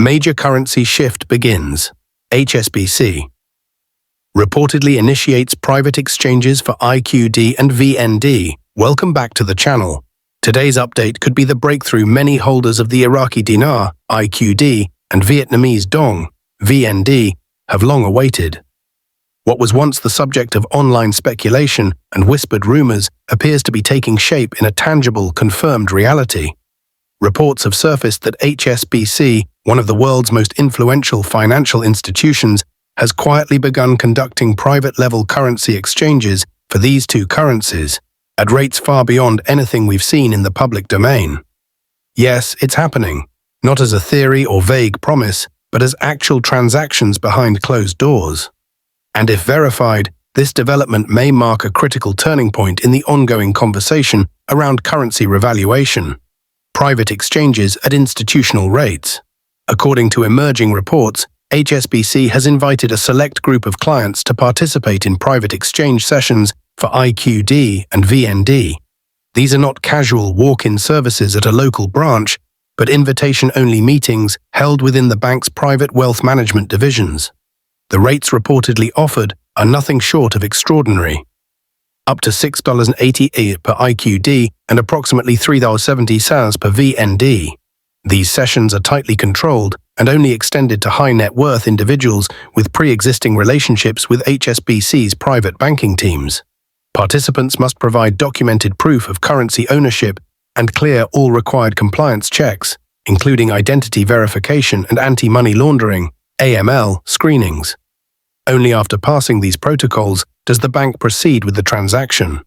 Major currency shift begins. HSBC reportedly initiates private exchanges for IQD and VND. Welcome back to the channel. Today's update could be the breakthrough many holders of the Iraqi Dinar IQD and Vietnamese Dong VND have long awaited. What was once the subject of online speculation and whispered rumors appears to be taking shape in a tangible, confirmed reality. Reports have surfaced that HSBC, one of the world's most influential financial institutions, has quietly begun conducting private-level currency exchanges for these two currencies, at rates far beyond anything we've seen in the public domain. Yes, it's happening, not as a theory or vague promise, but as actual transactions behind closed doors. And if verified, this development may mark a critical turning point in the ongoing conversation around currency revaluation. Private exchanges at institutional rates. According to emerging reports, HSBC has invited a select group of clients to participate in private exchange sessions for IQD and VND. These are not casual walk-in services at a local branch, but invitation-only meetings held within the bank's private wealth management divisions. The rates reportedly offered are nothing short of extraordinary. Up to $6.80 per IQD and approximately $3.70 per VND. These sessions are tightly controlled and only extended to high-net-worth individuals with pre-existing relationships with HSBC's private banking teams. Participants must provide documented proof of currency ownership and clear all required compliance checks, including identity verification and anti-money laundering (AML) screenings. Only after passing these protocols does the bank proceed with the transaction.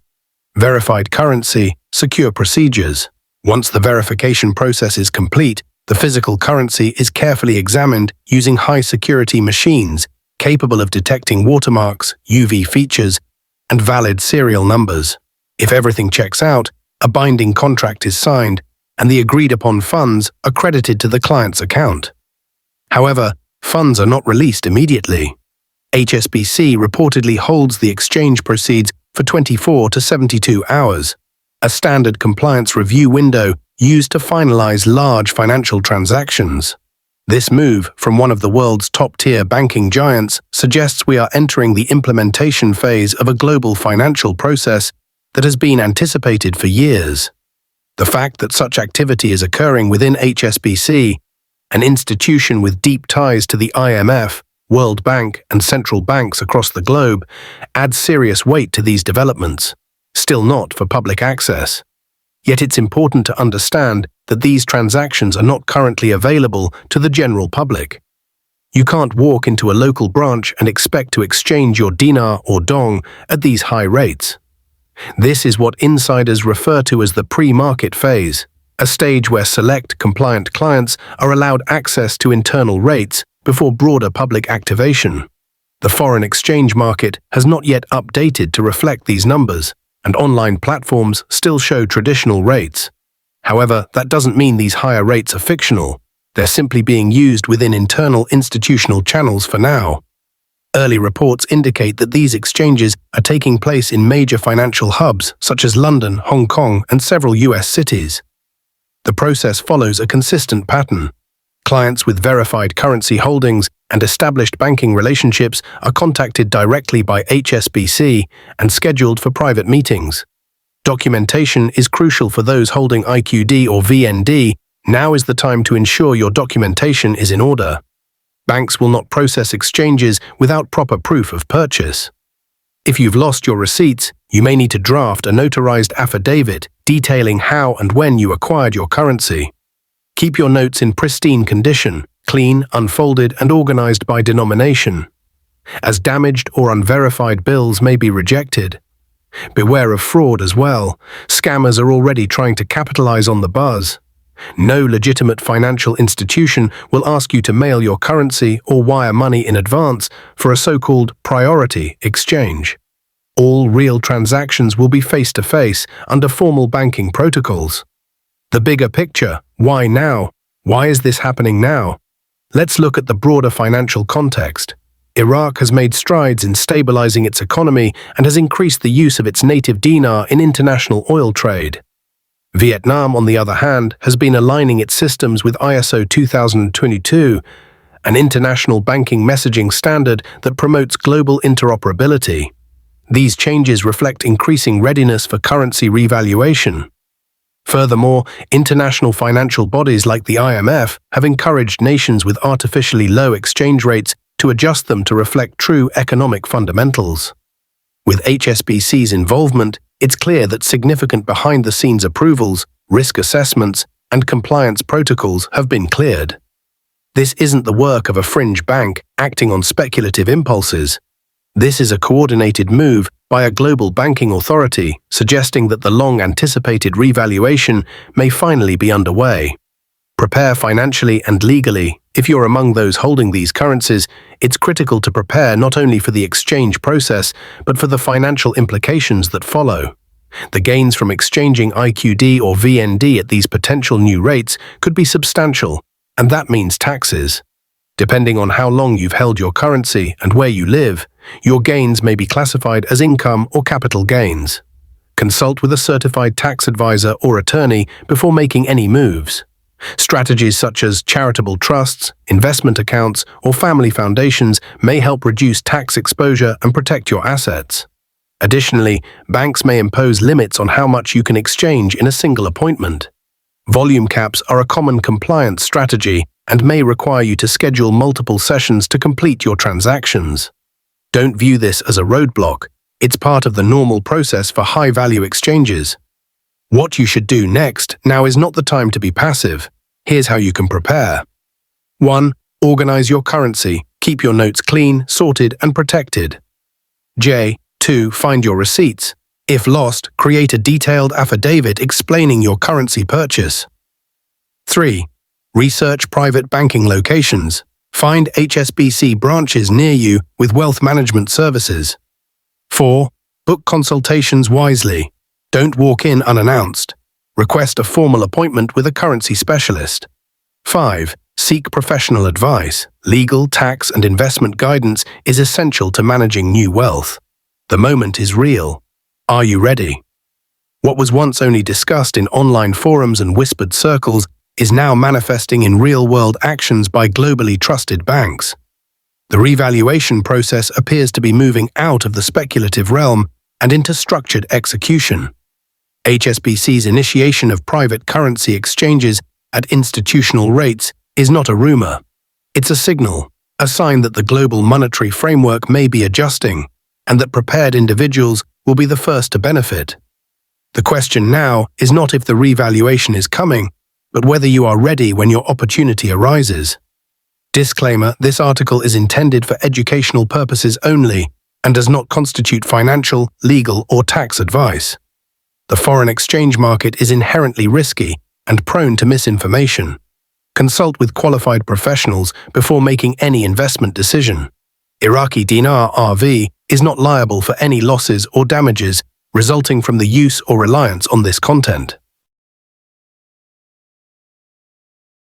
Verified currency, secure procedures. Once the verification process is complete, the physical currency is carefully examined using high-security machines capable of detecting watermarks, UV features, and valid serial numbers. If everything checks out, a binding contract is signed, and the agreed-upon funds are credited to the client's account. However, funds are not released immediately. HSBC reportedly holds the exchange proceeds for 24 to 72 hours, a standard compliance review window used to finalize large financial transactions. This move from one of the world's top-tier banking giants suggests we are entering the implementation phase of a global financial process that has been anticipated for years. The fact that such activity is occurring within HSBC, an institution with deep ties to the IMF, World Bank, and central banks across the globe, adds serious weight to these developments, still not for public access. Yet it's important to understand that these transactions are not currently available to the general public. You can't walk into a local branch and expect to exchange your dinar or dong at these high rates. This is what insiders refer to as the pre-market phase, a stage where select compliant clients are allowed access to internal rates before broader public activation. The foreign exchange market has not yet updated to reflect these numbers, and online platforms still show traditional rates. However, that doesn't mean these higher rates are fictional. They're simply being used within internal institutional channels for now. Early reports indicate that these exchanges are taking place in major financial hubs such as London, Hong Kong, and several US cities. The process follows a consistent pattern. Clients with verified currency holdings and established banking relationships are contacted directly by HSBC and scheduled for private meetings. Documentation is crucial for those holding IQD or VND. Now is the time to ensure your documentation is in order. Banks will not process exchanges without proper proof of purchase. If you've lost your receipts, you may need to draft a notarized affidavit detailing how and when you acquired your currency. Keep your notes in pristine condition, clean, unfolded, and organized by denomination, as damaged or unverified bills may be rejected. Beware of fraud as well. Scammers are already trying to capitalize on the buzz. No legitimate financial institution will ask you to mail your currency or wire money in advance for a so-called priority exchange. All real transactions will be face-to-face under formal banking protocols. The bigger picture, why now? Why is this happening now? Let's look at the broader financial context. Iraq has made strides in stabilizing its economy and has increased the use of its native dinar in international oil trade. Vietnam, on the other hand, has been aligning its systems with ISO 2022, an international banking messaging standard that promotes global interoperability. These changes reflect increasing readiness for currency revaluation. Furthermore, international financial bodies like the IMF have encouraged nations with artificially low exchange rates to adjust them to reflect true economic fundamentals. With HSBC's involvement, it's clear that significant behind-the-scenes approvals, risk assessments, and compliance protocols have been cleared. This isn't the work of a fringe bank acting on speculative impulses. This is a coordinated move by a global banking authority, suggesting that the long-anticipated revaluation may finally be underway. Prepare financially and legally. If you're among those holding these currencies, it's critical to prepare not only for the exchange process, but for the financial implications that follow. The gains from exchanging IQD or VND at these potential new rates could be substantial, and that means taxes. Depending on how long you've held your currency and where you live, your gains may be classified as income or capital gains. Consult with a certified tax advisor or attorney before making any moves. Strategies such as charitable trusts, investment accounts, or family foundations may help reduce tax exposure and protect your assets. Additionally, banks may impose limits on how much you can exchange in a single appointment. Volume caps are a common compliance strategy and may require you to schedule multiple sessions to complete your transactions. Don't view this as a roadblock. It's part of the normal process for high-value exchanges. What you should do next now is not the time to be passive. Here's how you can prepare. 1. Organize your currency. Keep your notes clean, sorted, and protected. 2. Find your receipts. If lost, create a detailed affidavit explaining your currency purchase. 3. Research private banking locations. Find HSBC branches near you with wealth management services. 4. Book consultations wisely. Don't walk in unannounced. Request a formal appointment with a currency specialist. 5. Seek professional advice. Legal, tax, and investment guidance is essential to managing new wealth. The moment is real. Are you ready? What was once only discussed in online forums and whispered circles is now manifesting in real-world actions by globally trusted banks. The revaluation process appears to be moving out of the speculative realm and into structured execution. HSBC's initiation of private currency exchanges at institutional rates is not a rumor. It's a signal, a sign that the global monetary framework may be adjusting, and that prepared individuals will be the first to benefit. The question now is not if the revaluation is coming, but whether you are ready when your opportunity arises. Disclaimer: this article is intended for educational purposes only and does not constitute financial, legal, or tax advice. The foreign exchange market is inherently risky and prone to misinformation. Consult with qualified professionals before making any investment decision. Iraqi Dinar RV is not liable for any losses or damages resulting from the use or reliance on this content.